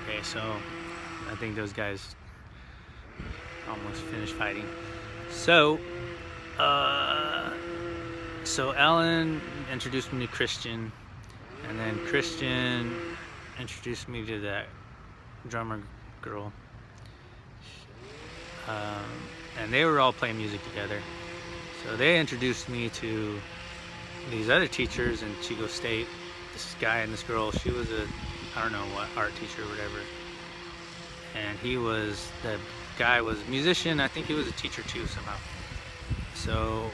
Okay, so I think those guys almost finished fighting. So, so Alan introduced me to Christian, and then Christian introduced me to that drummer girl. And they were all playing music together. So they introduced me to these other teachers in Chico State. This guy and this girl, she was I don't know what, art teacher or whatever. And the guy was a musician. I think he was a teacher too somehow. So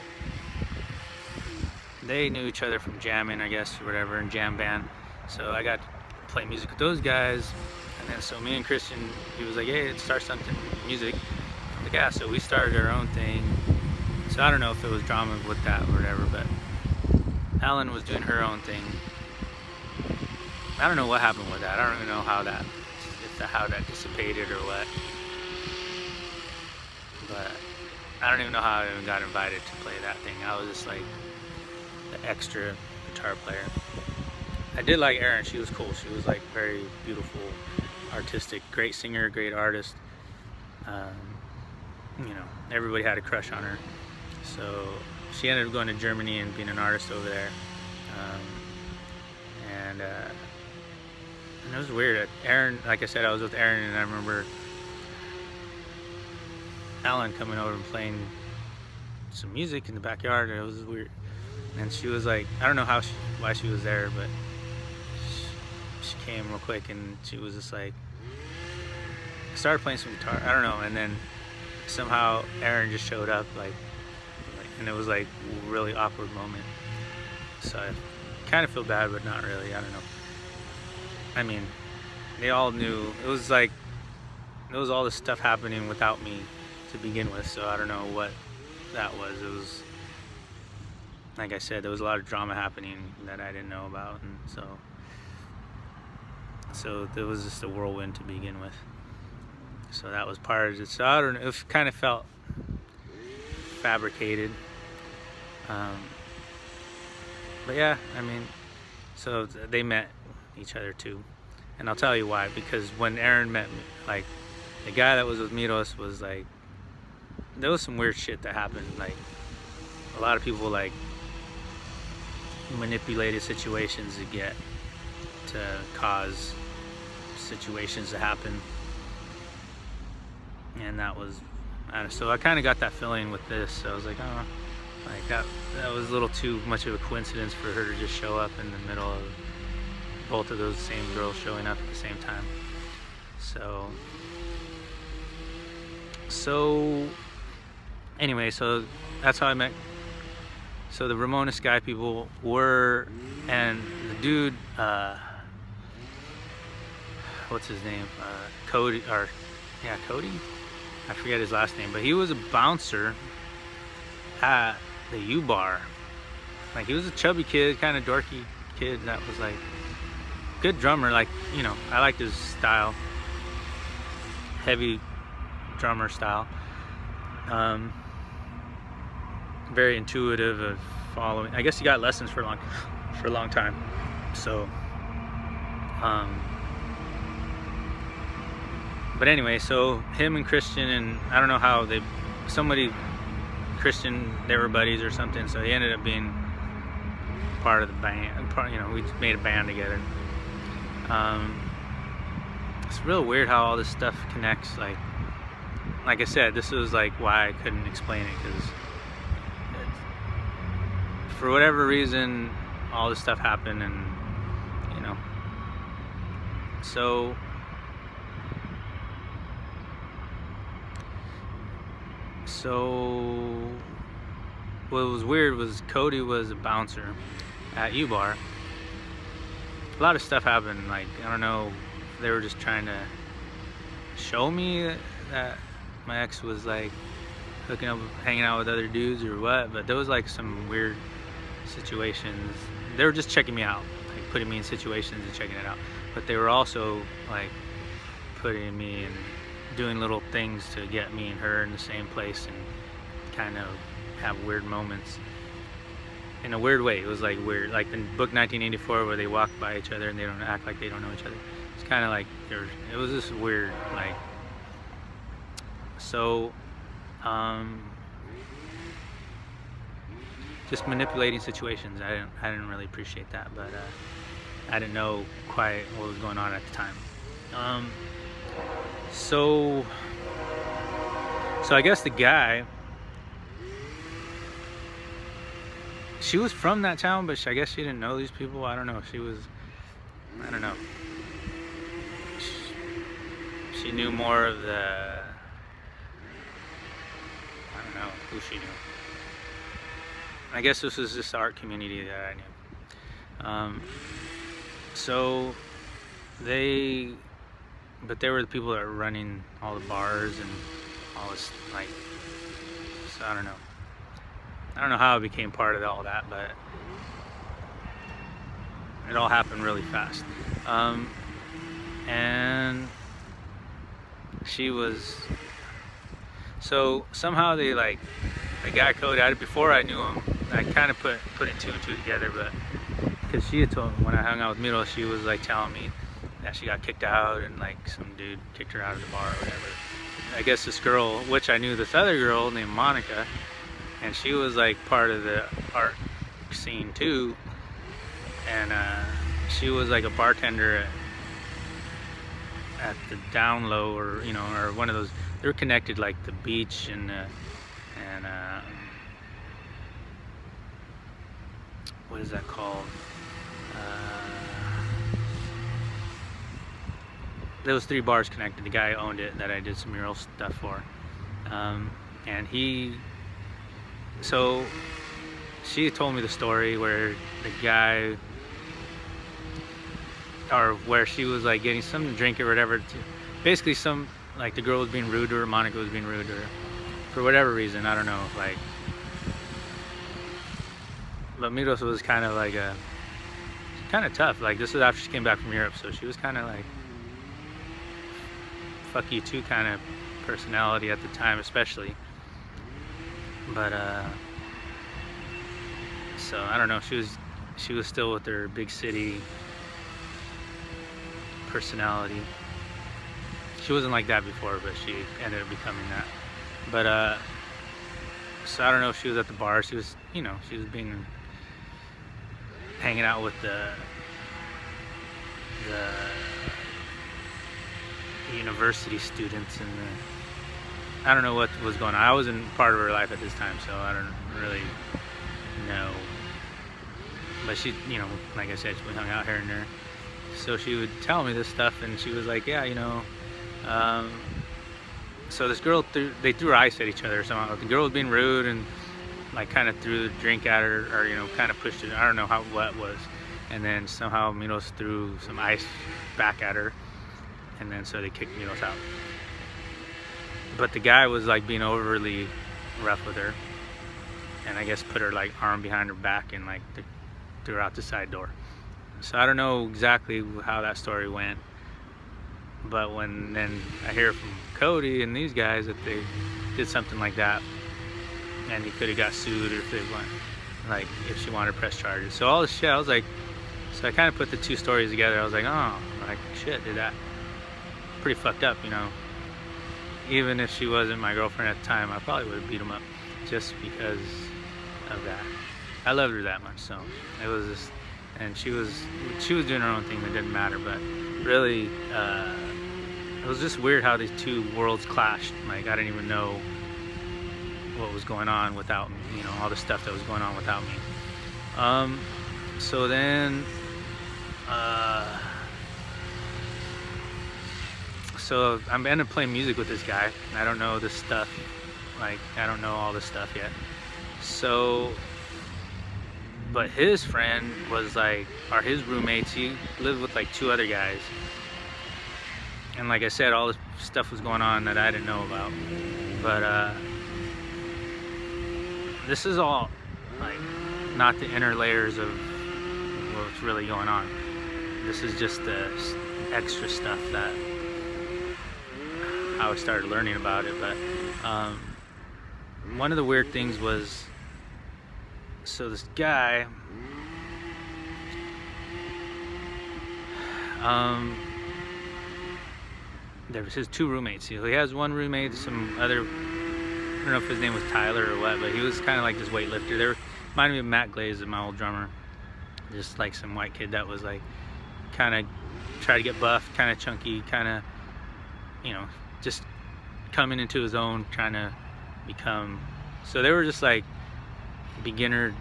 they knew each other from jamming, I guess, or whatever, in jam band. So I got to play music with those guys. And then so me and Christian, he was like, hey, let's start something music. I'm like, yeah, so we started our own thing. So I don't know if it was drama with that or whatever, but Ellen was doing her own thing. I don't know what happened with that. I don't even know how that dissipated or what. But I don't even know how I even got invited to play that thing. I was just like the extra guitar player. I did like Erin. She was cool. She was like very beautiful, artistic, great singer, great artist. Everybody had a crush on her. So she ended up going to Germany and being an artist over there. And it was weird. Erin, like I said, I was with Erin, and I remember Alan coming over and playing some music in the backyard, and it was weird. And she was like, I don't know why she was there, but she came real quick, and she was just like, started playing some guitar. I don't know, and then somehow Erin just showed up, and it was like a really awkward moment. So I kind of feel bad, but not really. I don't know. I mean, they all knew. It was like, there was all this stuff happening without me to begin with, so I don't know what that was. It was, like I said, there was a lot of drama happening that I didn't know about, and so there was just a whirlwind to begin with. So that was part of it. So I don't know, it kind of felt fabricated. But yeah, I mean, so they met each other too. And I'll tell you why, because when Erin met me, like, the guy that was with Miros was like, there was some weird shit that happened. Like, a lot of people like manipulated situations to cause situations to happen. And that was, so I kind of got that feeling with this. So I was like, oh, like that was a little too much of a coincidence for her to just show up in the middle of both of those same girls showing up at the same time. So anyway, so that's how I met. So the Ramona Skye people were, and the dude, what's his name? Cody. I forget his last name, but he was a bouncer at the U-Bar. Like, he was a chubby kid, kind of dorky kid that was like good drummer. Like, I liked his style, heavy drummer style. Very intuitive of following. I guess he got lessons for a long time. So, but anyway, so him and Christian, and I don't know how Christian, they were buddies or something. So he ended up being part of the band. We made a band together. It's real weird how all this stuff connects. Like I said, this was like why I couldn't explain it, because for whatever reason, all this stuff happened, and so what was weird was Cody was a bouncer at U-Bar. A lot of stuff happened. Like, I don't know, they were just trying to show me that my ex was like hooking up, hanging out with other dudes or what, but there was like some weird situations. They were just checking me out, like putting me in situations and checking it out, but they were also like putting me in, doing little things to get me and her in the same place and kind of have weird moments. in a weird way. It was like weird, like the book 1984 where they walk by each other and they don't act like they don't know each other. It's kind of like it was just weird, like so. Just manipulating situations. I didn't really appreciate that, but I didn't know quite what was going on at the time. So I guess the guy, she was from that town, but I guess she didn't know these people. I don't know. I don't know. She knew more of the, I don't know who she knew. I guess this was just the art community that I knew. So but they were the people that were running all the bars and all this, like, so I don't know how I became part of all that, but it all happened really fast. And she was, so somehow they like, the guy code out before I knew him. I kind of put it two and two together, but because she had told me when I hung out with Miro, she was like telling me that she got kicked out and like some dude kicked her out of the bar or whatever. I guess this girl, which I knew this other girl named Monica, and she was like part of the art scene too, and she was like a bartender at the Down Low, or or one of those. They were connected, like the beach and what is that called? There was 3 bars connected. The guy owned it that I did some mural stuff for, and so she told me the story where the guy, or where she was like getting something to drink or whatever. Basically, like the girl was being rude to her, Monica was being rude to her for whatever reason. I don't know, like. But Miros was kind of like kind of tough. Like, this was after she came back from Europe, so she was kind of like fuck you too kind of personality at the time, especially. But so I don't know. She was still with her big city personality. She wasn't like that before, but she ended up becoming that. But so I don't know if she was at the bar. She was, she was hanging out with the university students, and I don't know what was going on. I wasn't part of her life at this time, so I don't really know. But she, like I said, we hung out here and there. So she would tell me this stuff, and she was like, yeah, so this girl they threw ice at each other somehow. The girl was being rude and like kind of threw the drink at her, or kind of pushed it. I don't know what it was. And then somehow Milos threw some ice back at her, and then so they kicked Milos out. But the guy was like being overly rough with her, and I guess put her like arm behind her back and like threw her out the side door. So I don't know exactly how that story went, but then I hear from Cody and these guys that they did something like that, and he could have got sued, or if they want, like, if she wanted to press charges. So all this shit, I was like, so I kind of put the 2 stories together. I was like, oh, like, shit, did that pretty fucked up, Even if she wasn't my girlfriend at the time, I probably would have beat him up just because of that. I loved her that much, so it was just, and she was doing her own thing that didn't matter, but really, it was just weird how these 2 worlds clashed. Like, I didn't even know what was going on without me, all the stuff that was going on without me. So then, so I ended up playing music with this guy. I don't know this stuff, like, I don't know all this stuff yet. So, but his friend was like, or his roommates, he lived with like 2 other guys. And like I said, all this stuff was going on that I didn't know about. But this is all like not the inner layers of what's really going on. This is just the extra stuff that how I started learning about it. But one of the weird things was So this guy, there was his 2 roommates. He has one roommate, some other, I don't know if his name was Tyler or what, but he was kind of like this weightlifter. They reminded me of Matt Glaze, my old drummer. Just like some white kid that was like kind of try to get buff, kind of chunky, kind of, you know, just coming into his own, trying to become. So they were just like beginner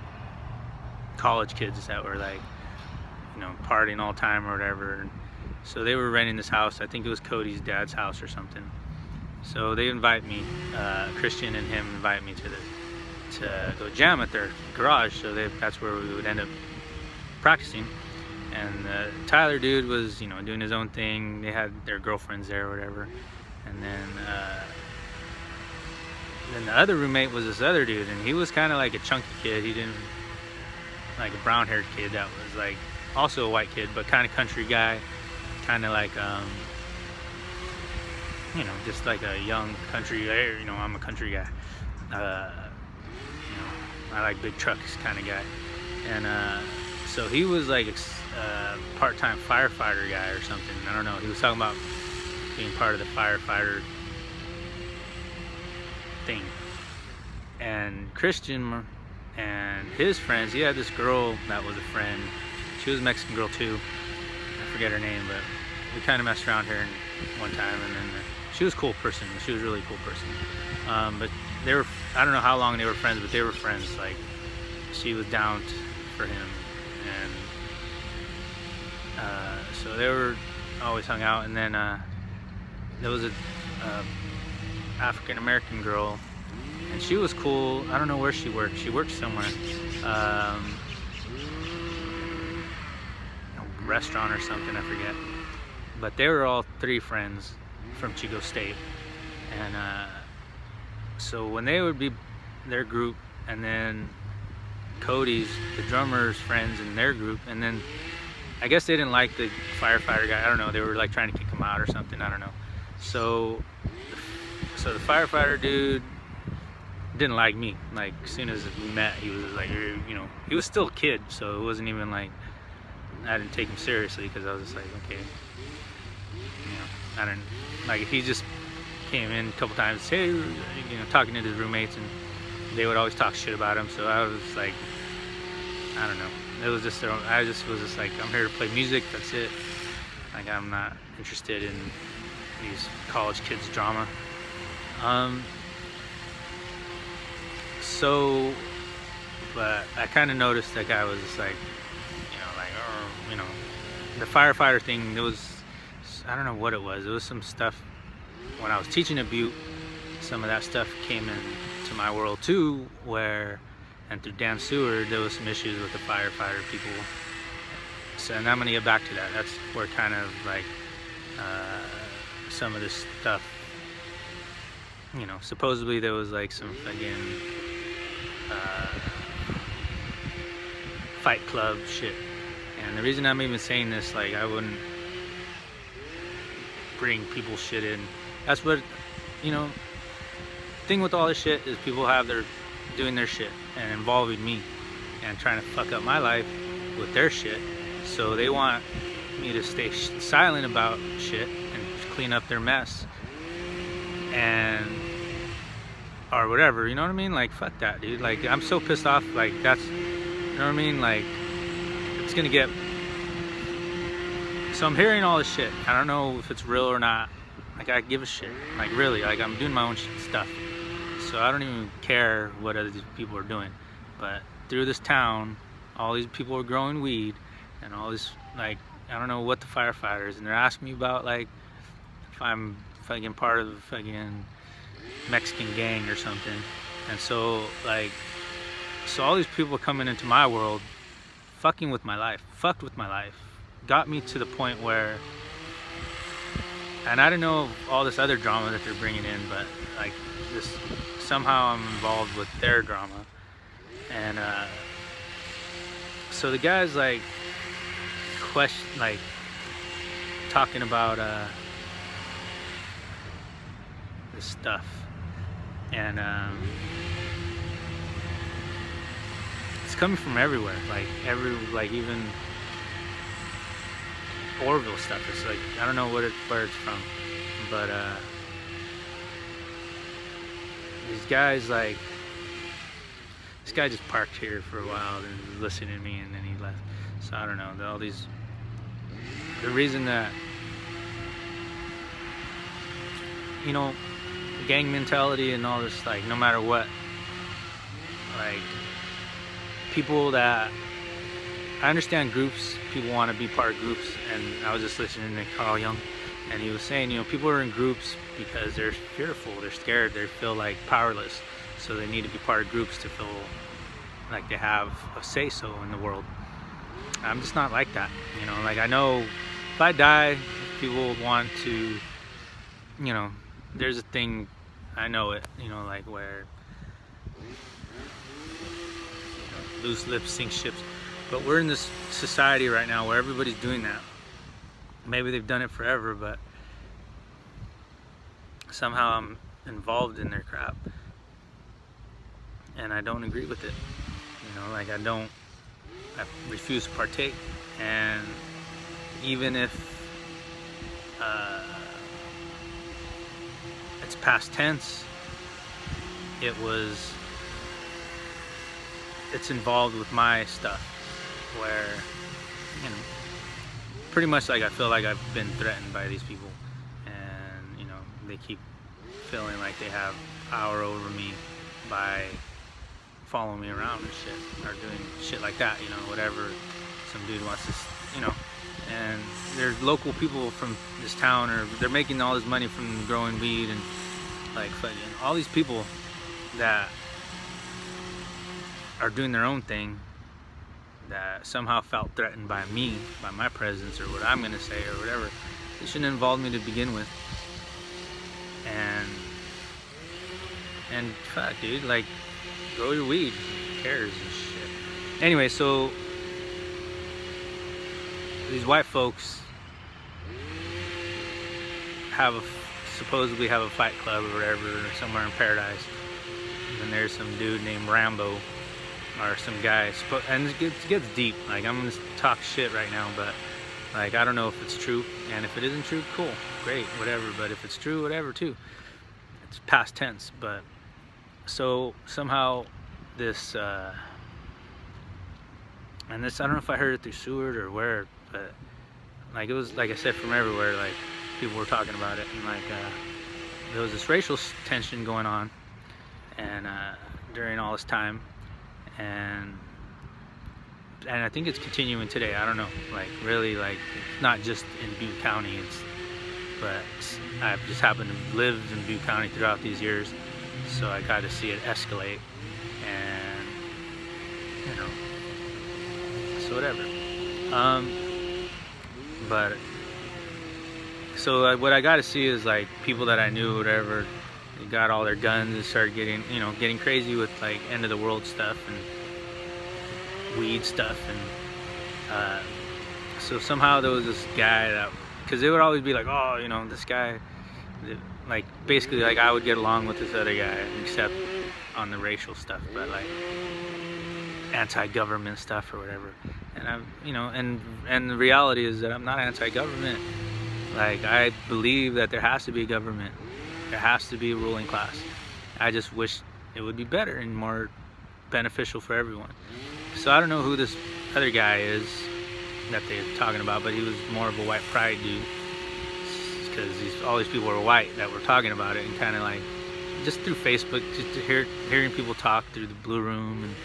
college kids that were like, you know, partying all the time or whatever. And so they were renting this house. I think it was Cody's dad's house or something. So they invite me, Christian and him invite me to go jam at their garage. So that's where we would end up practicing. And Tyler dude was, you know, doing his own thing. They had their girlfriends there or whatever. And then the other roommate was this other dude, and he was kind of like a chunky kid. He didn't, like a brown-haired kid that was like also a white kid, but kind of country guy, kind of like you know, just like a young country. You know, I'm a country guy. You know, I like big trucks kind of guy. And so he was like a part-time firefighter guy or something. I don't know. He was talking about being part of the firefighter thing. And Christian and his friends, he had this girl that was a friend. She was a Mexican girl too. I forget her name, but we kind of messed around her one time, and then she was a cool person. She was a really cool person. But they were, I don't know how long they were friends, but they were friends. Like, she was down for him, and so they were always hung out. And then there was a African American girl, and she was cool. I don't know where she worked. She worked somewhere, a restaurant or something, I forget. But they were all 3 friends from Chico State. And so when they would be their group, and then Cody's, the drummer's friends in their group, and then I guess they didn't like the firefighter guy. I don't know, they were like trying to kick him out or something, I don't know. So the firefighter dude didn't like me. Like, as soon as we met, he was like, you know, he was still a kid, so it wasn't even like, I didn't take him seriously, because I was just like, okay, you know, I didn't, like, he just came in a couple times, hey, you know, talking to his roommates, and they would always talk shit about him. So I was like, I don't know, it was just, I just was just like, I'm here to play music, that's it. Like, I'm not interested in these college kids drama. So, but I kind of noticed that guy was just like, you know, like, oh, you know, the firefighter thing, there was, I don't know what it was. It was some stuff when I was teaching at Butte. Some of that stuff came into my world too, where, and through Dan Seward, there was some issues with the firefighter people. So, and I'm gonna get back to that. That's where kind of like some of this stuff, you know, supposedly there was like some fucking Fight Club shit. And the reason I'm even saying this, like, I wouldn't bring people's shit in. That's what, you know, thing with all this shit is people have doing their shit and involving me and trying to fuck up my life with their shit. So they want me to stay silent about shit and clean up their mess, and or whatever, you know what I mean? Like, fuck that, dude. Like, I'm so pissed off. Like, that's, you know what I mean? Like, it's gonna get. So I'm hearing all this shit. I don't know if it's real or not. Like, I give a shit. Like, really, like, I'm doing my own stuff. So I don't even care what other people are doing. But through this town, all these people are growing weed, and all this, like, I don't know what the firefighters, and they're asking me about, like, if I'm fucking part of the fucking Mexican gang or something. And so, like, so all these people coming into my world, fucked with my life, got me to the point where, and I don't know all this other drama that they're bringing in, but like, this, somehow I'm involved with their drama. And so the guy's like talking about this stuff, and it's coming from everywhere. Like even Orville stuff. It's like I don't know where it's from, but these guys like this guy just parked here for a while and was listening to me, and then he left. So I don't know. All these the reason that gang mentality and all this, like no matter what, like people that I understand groups, people want to be part of groups, and I was just listening to Carl Jung, and he was saying, people are in groups because they're fearful, they're scared, they feel like powerless, so they need to be part of groups to feel like they have a say-so in the world. I'm just not like that, like I know if I die, people want to, there's a thing, I know it, like where loose lips sink ships. But we're in this society right now where everybody's doing that. Maybe they've done it forever, but somehow I'm involved in their crap. And I don't agree with it. Like I refuse to partake. And even if it's past tense, it's involved with my stuff. Where, pretty much like I feel like I've been threatened by these people, and they keep feeling like they have power over me by following me around and shit, or doing shit like that, whatever some dude wants to, and there's local people from this town, or they're making all this money from growing weed, and like fucking all these people that are doing their own thing, that somehow felt threatened by me, by my presence, or what I'm gonna say, or whatever. It shouldn't involve me to begin with. And fuck, dude, like, grow your weed. Who cares and shit. Anyway, so these white folks supposedly have a fight club or whatever, somewhere in paradise. And there's some dude named Rambo, or some guy, and it gets deep. Like, I'm gonna talk shit right now, but like I don't know if it's true, and if it isn't true, cool, great, whatever. But if it's true, whatever too. It's past tense. But so somehow this, and this, I don't know if I heard it through Seward or where, but like it was, like I said, from everywhere. Like people were talking about it, and like there was this racial tension going on, and during all this time. And I think it's continuing today. I don't know, like really, like not just in Butte County, but I've just happened to live in Butte County throughout these years, so I got to see it escalate, and so whatever. But so what I got to see is like people that I knew, whatever. They got all their guns and started getting crazy with like end of the world stuff and weed stuff, and so somehow there was this guy that, because they would always be like, oh, this guy, like basically like I would get along with this other guy except on the racial stuff, but like anti-government stuff or whatever. And I'm and the reality is that I'm not anti-government. Like I believe that there has to be a government. There has to be a ruling class. I just wish it would be better and more beneficial for everyone. So I don't know who this other guy is that they're talking about, but he was more of a white pride dude, because all these people were white that were talking about it, and kind of like just through Facebook, just hearing people talk through the Blue Room, and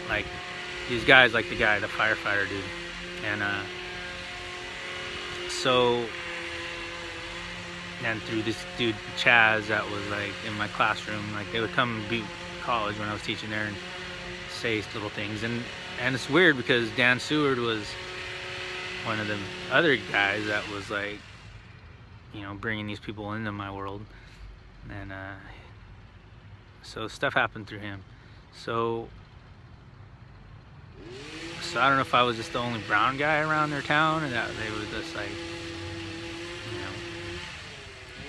like these guys, like the firefighter dude, and and through this dude Chaz that was like in my classroom, like they would come to Butte College when I was teaching there and say little things, and it's weird because Dan Seward was one of the other guys that was like, bringing these people into my world, and so stuff happened through him. So I don't know if I was just the only brown guy around their town, and that they were just like,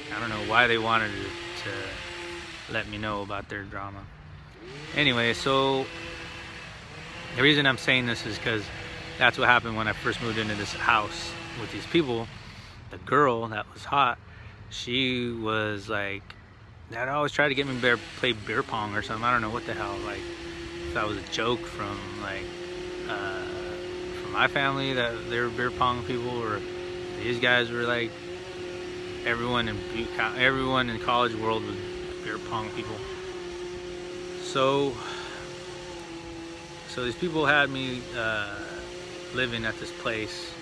I don't know why they wanted to let me know about their drama. Anyway, so The reason I'm saying this is because that's what happened when I first moved into this house with these people. The girl that was hot, she was like, that always tried to get me to play beer pong or something. I don't know what the hell. Like, if that was a joke from from my family that they were beer pong people, or these guys were like, everyone in college world was beer pong people. So these people had me living at this place,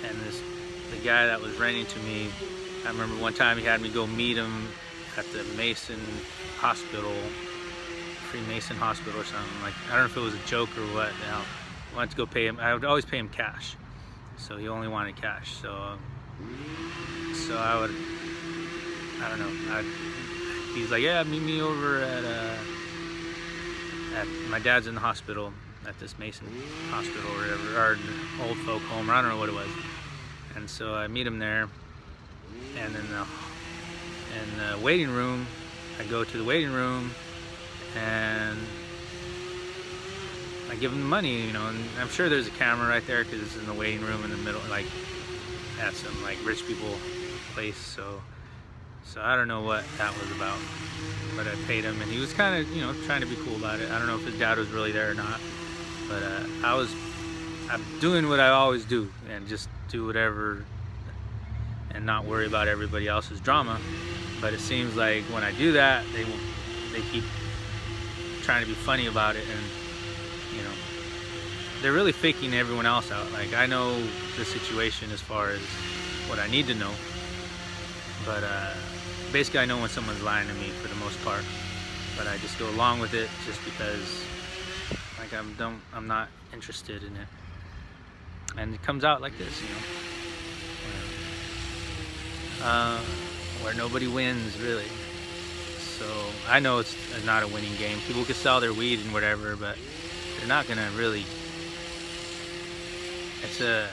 and the guy that was renting to me, I remember one time he had me go meet him at the Mason Hospital, Freemason Hospital or something. Like, I don't know if it was a joke or what. I wanted to go pay him. I would always pay him cash, so he only wanted cash. So I would, I don't know. He's like, yeah, meet me over at my dad's in the hospital at this Mason Hospital or whatever, or old folk home, or I don't know what it was. And so I meet him there, and in the waiting room, I go to the waiting room, and I give him the money, you know, and I'm sure there's a camera right there because it's in the waiting room in the middle, like at some like rich people place. So I don't know what that was about, but I paid him, and he was kind of, you know, trying to be cool about it. I don't know if his dad was really there or not, but I'm doing what I always do, and just do whatever and not worry about everybody else's drama. But it seems like when I do that, they keep trying to be funny about it, and you know, they're really faking everyone else out. Like, I know the situation as far as what I need to know, but basically I know when someone's lying to me for the most part, but I just go along with it just because, like, I'm not interested in it, and it comes out like this, you know, where nobody wins really. So I know it's not a winning game. People can sell their weed and whatever, but they're not gonna really. It's a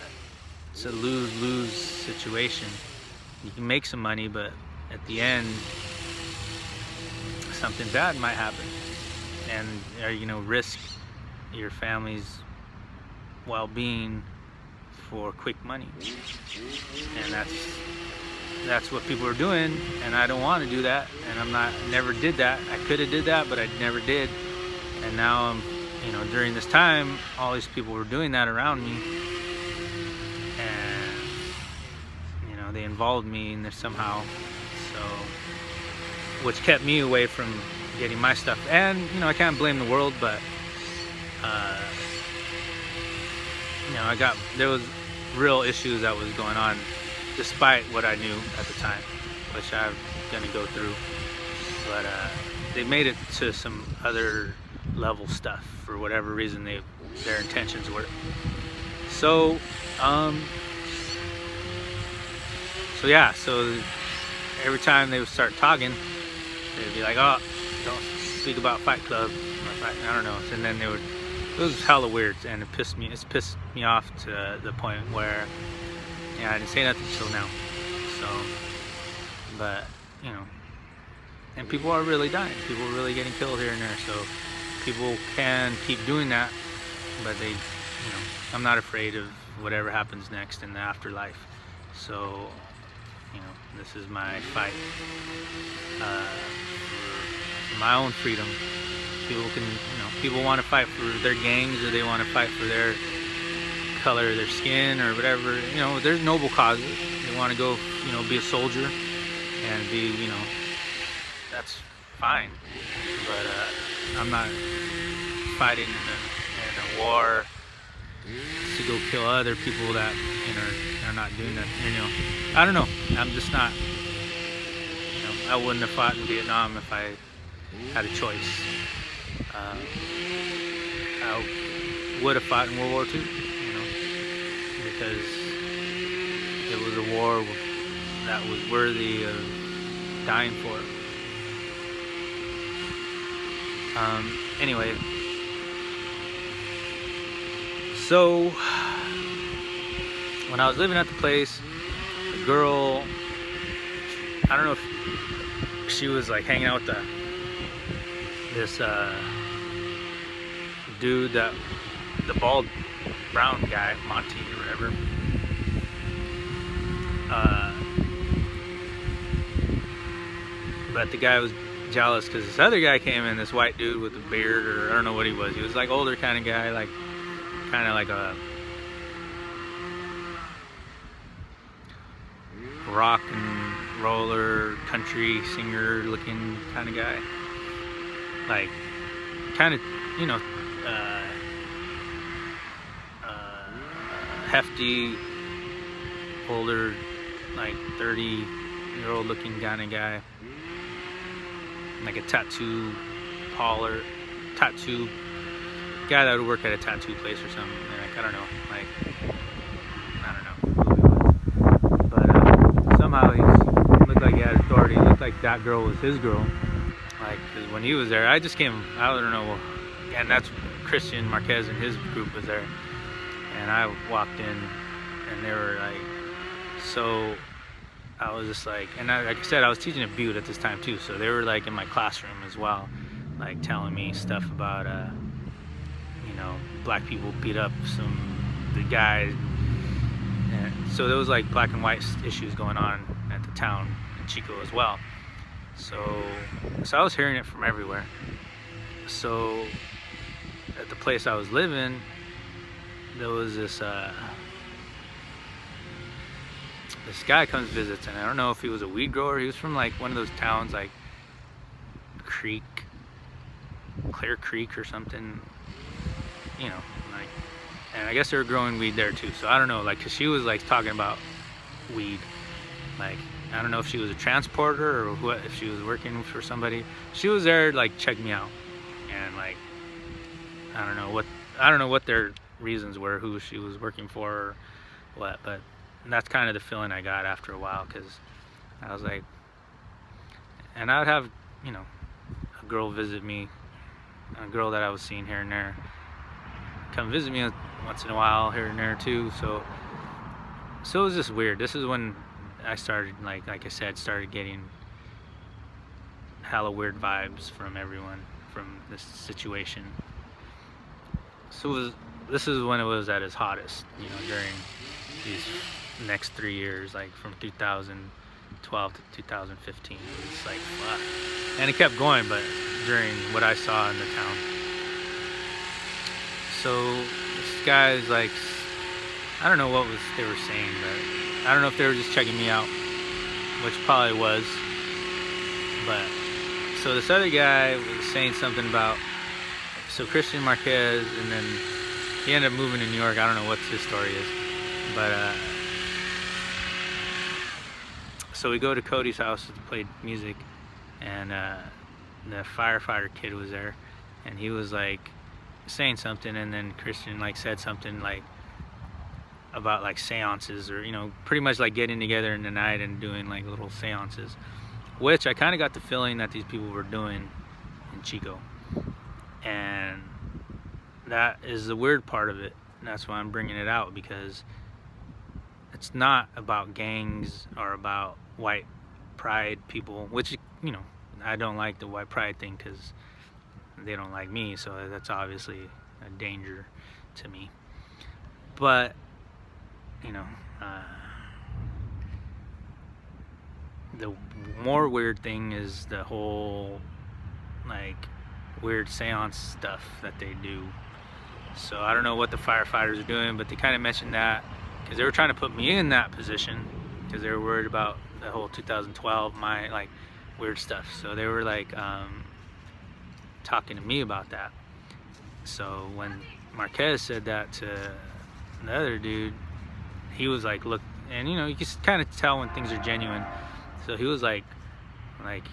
lose-lose situation. You can make some money, but at the end, something bad might happen, and you know, risk your family's well-being for quick money, and that's what people are doing, and I don't want to do that, and never did that. I could have did that, but I never did, and now you know, during this time, all these people were doing that around me, and you know, they involved me in this somehow, so, which kept me away from getting my stuff. And you know, I can't blame the world, but you know, there was real issues that was going on, despite what I knew at the time, which I'm gonna go through. But they made it to some other level stuff for whatever reason their intentions were. So yeah, so every time they would start talking, they'd be like, oh, don't speak about Fight Club, or I don't know, and then it was hella weird, and it's pissed me off to the point where, yeah, I didn't say nothing till now. So, but you know, and people are really dying. People are really getting killed here and there. So people can keep doing that, but you know, I'm not afraid of whatever happens next in the afterlife. So, you know, this is my fight for my own freedom. People can, you know, people want to fight for their gangs, or they want to fight for their color of their skin or whatever. You know, there's noble causes. They want to go, you know, be a soldier and be, you know, that's fine. But I'm not fighting in a war to go kill other people that, you know, are not doing that. You know, I don't know. I'm just not. You know, I wouldn't have fought in Vietnam if I had a choice. I would have fought in World War II, you know, because it was a war that was worthy of dying for. Anyway, so when I was living at the place, the girl, I don't know if she was like hanging out with this dude, the bald brown guy, Monty or whatever. But the guy was jealous because this other guy came in, this white dude with a beard, or I don't know what he was. He was like older kind of guy, like kind of like a rock and roller country singer looking kind of guy, like kind of, you know, hefty, older, like 30-year-old looking kind of guy, like a tattoo guy that would work at a tattoo place or something. Like, I don't know, like, I don't know who he was, but somehow he looked like he had authority. He looked like that girl was his girl. Like, 'cause when he was there, I just came, I don't know, and that's Christian Marquez and his group was there, and I walked in, and they were like, so I was just like, and like I said, I was teaching at Butte at this time too, so they were like in my classroom as well, like telling me stuff about, you know, black people beat up the guys, and so there was like black and white issues going on at the town in Chico as well. So I was hearing it from everywhere. So at the place I was living, there was this guy comes visits, and I don't know if he was a weed grower. He was from like one of those towns like Clear Creek or something, you know, like, and I guess they were growing weed there too. So I don't know, like, 'cause she was like talking about weed, like, I don't know if she was a transporter or what, if she was working for somebody. She was there like check me out, and like I don't know what their reasons were, who she was working for or what, but that's kind of the feeling I got after a while, because I was like, and I would have, you know, a girl visit me, a girl that I was seeing here and there come visit me once in a while here and there too. So it was just weird. This is when I started, like I said, started getting hella weird vibes from everyone from this situation. So this is when it was at its hottest, you know, during these next 3 years, like from 2012 to 2015. It's like, fuck. And it kept going, but during what I saw in the town. So this guy's like, I don't know what they were saying, but I don't know if they were just checking me out, which probably was. But so this other guy was saying something about, so Christian Marquez, and then he ended up moving to New York. I don't know what his story is, but so we go to Cody's house to play music, and the firefighter kid was there, and he was like saying something, and then Christian like said something like about like seances, or, you know, pretty much like getting together in the night and doing like little seances, which I kind of got the feeling that these people were doing in Chico. And that is the weird part of it, and that's why I'm bringing it out, because it's not about gangs or about white pride people, which, you know, I don't like the white pride thing because they don't like me, so that's obviously a danger to me. But, you know, the more weird thing is the whole like weird seance stuff that they do. So I don't know what the firefighters are doing, but they kind of mentioned that because they were trying to put me in that position because they were worried about the whole 2012, my like weird stuff. So they were like talking to me about that. So when Marquez said that to the other dude, he was like, look, and you know, you can kind of tell when things are genuine. So he was like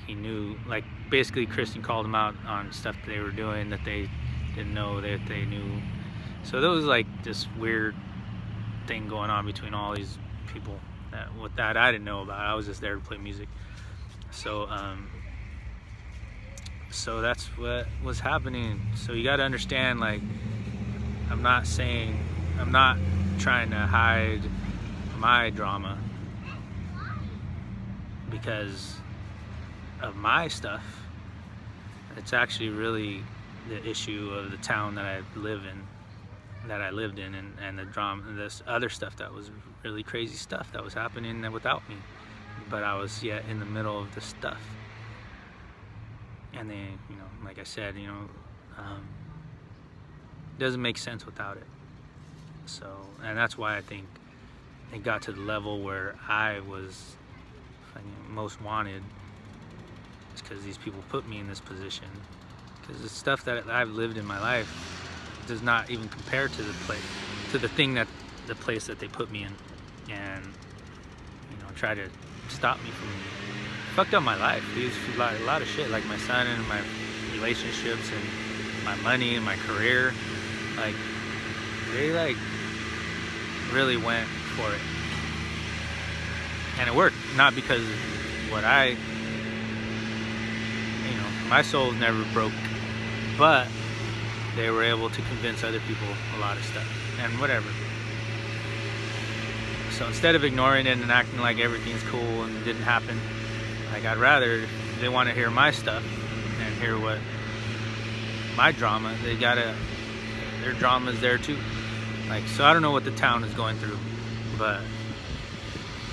he knew, like basically Kristen called him out on stuff that they were doing that they didn't know that they knew. So there was like this weird thing going on between all these people that I didn't know about. I was just there to play music. So so that's what was happening. So you got to understand, like, I'm not trying to hide my drama because of my stuff. It's actually really the issue of the town that I lived in, and the drama and this other stuff that was really crazy stuff that was happening without me, but I was yet in the middle of this stuff. And then, you know, like I said, you know, it doesn't make sense without it. So, and that's why I think it got to the level where I was most wanted, is because these people put me in this position. Because the stuff that I've lived in my life does not even compare to the place that they put me in, and you know, try to stop me from fucked up my life. Dude, a lot of shit, like my son and my relationships and my money and my career. Like they like really went for it, and it worked. Not because what I, you know, my soul never broke, but they were able to convince other people a lot of stuff and whatever. So instead of ignoring it and acting like everything's cool and didn't happen, like I'd rather, if they want to hear my stuff and hear what my drama, their drama's there too. Like, so I don't know what the town is going through, but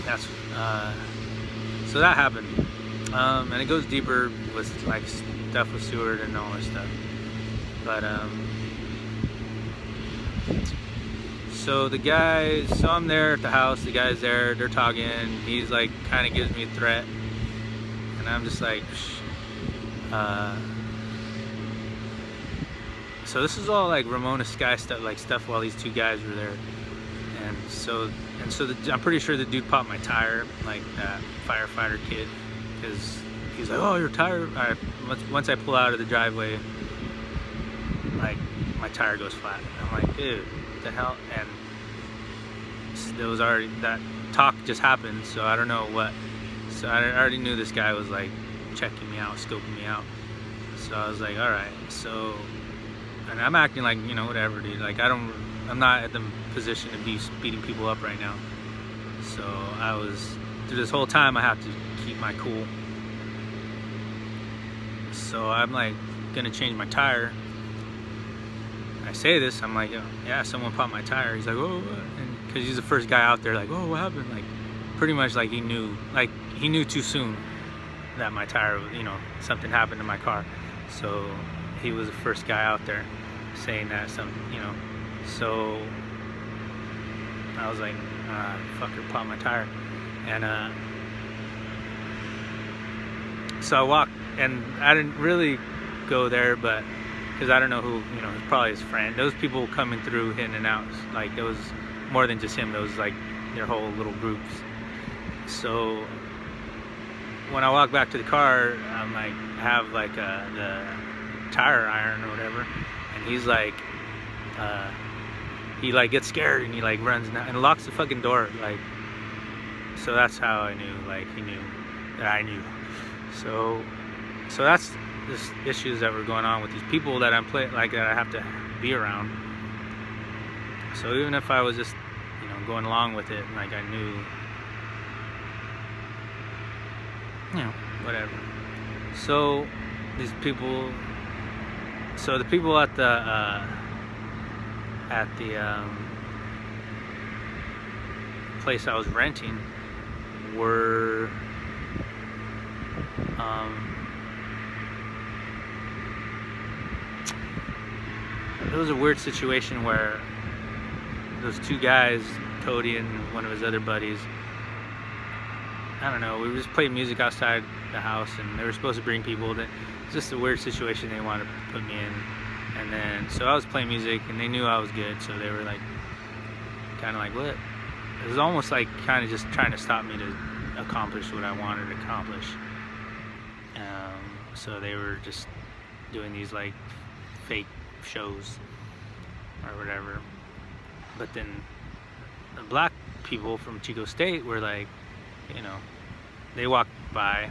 that's, so that happened. And it goes deeper with like stuff with Seward and all this stuff. But so the guy, so I'm there at the house, the guy's there, they're talking, he's like kind of gives me a threat, and I'm just like, so this is all like Ramona Skye stuff, like stuff while these two guys were there, and so I'm pretty sure the dude popped my tire, like that firefighter kid, because he's like, oh, your tire, once I pull out of the driveway, like my tire goes flat. I'm like, dude, what the hell? And there was already, that talk just happened, so I don't know what. So I already knew this guy was like checking me out, scoping me out. So I was like, all right. So, and I'm acting like, you know, whatever, dude. Like I'm not at the position to be beating people up right now. So I was, through this whole time, I have to keep my cool. So I'm like gonna change my tire. I say this, I'm like, yeah, someone popped my tire. He's like, oh, and because he's the first guy out there, like, oh, what happened? Like, pretty much like he knew too soon that my tire, you know, something happened to my car. So he was the first guy out there saying that, you know. So I was like, fucker popped my tire. And so I walked, and I didn't really go there, but because I don't know who, you know, it's probably his friend. Those people coming through, in and out, like there was more than just him. There was like their whole little groups. So when I walk back to the car, I'm like, have like the tire iron or whatever, and he's like, he like gets scared and he like runs and locks the fucking door. Like, so that's how I knew, like he knew that I knew. So that's this issues that were going on with these people that I'm that I have to be around. So even if I was just, you know, going along with it, like I knew, you know, whatever. So these people, so the people at the place I was renting were it was a weird situation where those two guys, Cody and one of his other buddies, I don't know, we were just playing music outside the house, and they were supposed to bring people. It's just a weird situation they wanted to put me in. And then, so I was playing music, and they knew I was good, so they were like, kind of like, what? It was almost like kind of just trying to stop me to accomplish what I wanted to accomplish. So they were just doing these like fake shows or whatever. But then the black people from Chico State were like, you know, they walked by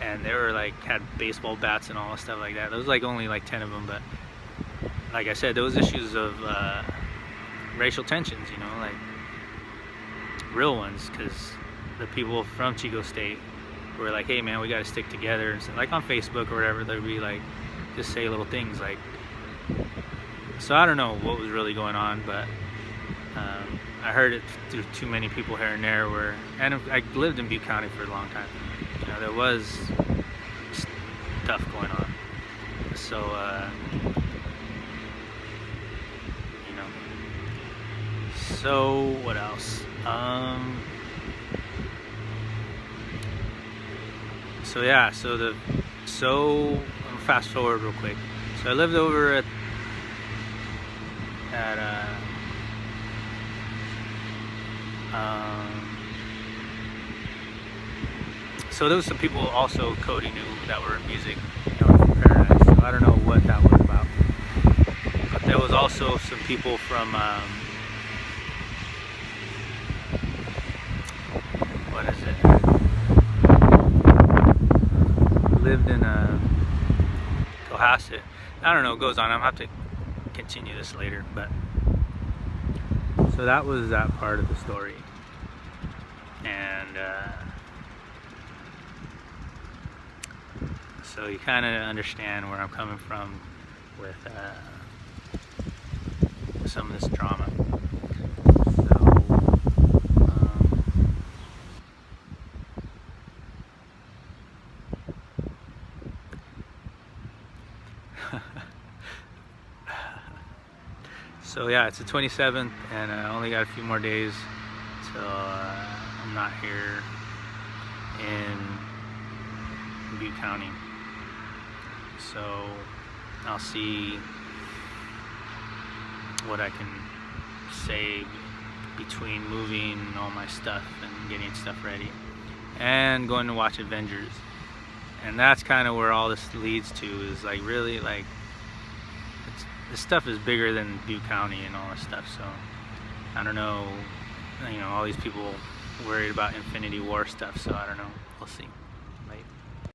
and they were like, had baseball bats and all this stuff like that. There was like only like 10 of them, but like I said, those issues of racial tensions, you know, like real ones, because the people from Chico State were like, hey man, we got to stick together, and so, like on Facebook or whatever, there'd be like just say little things like. So I don't know what was really going on, but I heard it through too many people here and there. And I lived in Butte County for a long time. There was stuff going on. So So what else? So I'm fast forward real quick. So I lived over at so there was some people also Cody knew that were in music, from Paradise. So I don't know what that was about. But there was also some people from what is it? Lived in Cohasset. I don't know, it goes on. I'll have to continue this later, but so that was that part of the story. And so you kind of understand where I'm coming from with some of this drama. So yeah, it's the 27th, and I only got a few more days till I'm not here in Butte County. So I'll see what I can say between moving all my stuff and getting stuff ready and going to watch Avengers. And that's kind of where all this leads to, is like really like this stuff is bigger than Butte County and all this stuff. So I don't know, all these people worried about Infinity War stuff, so I don't know, we'll see.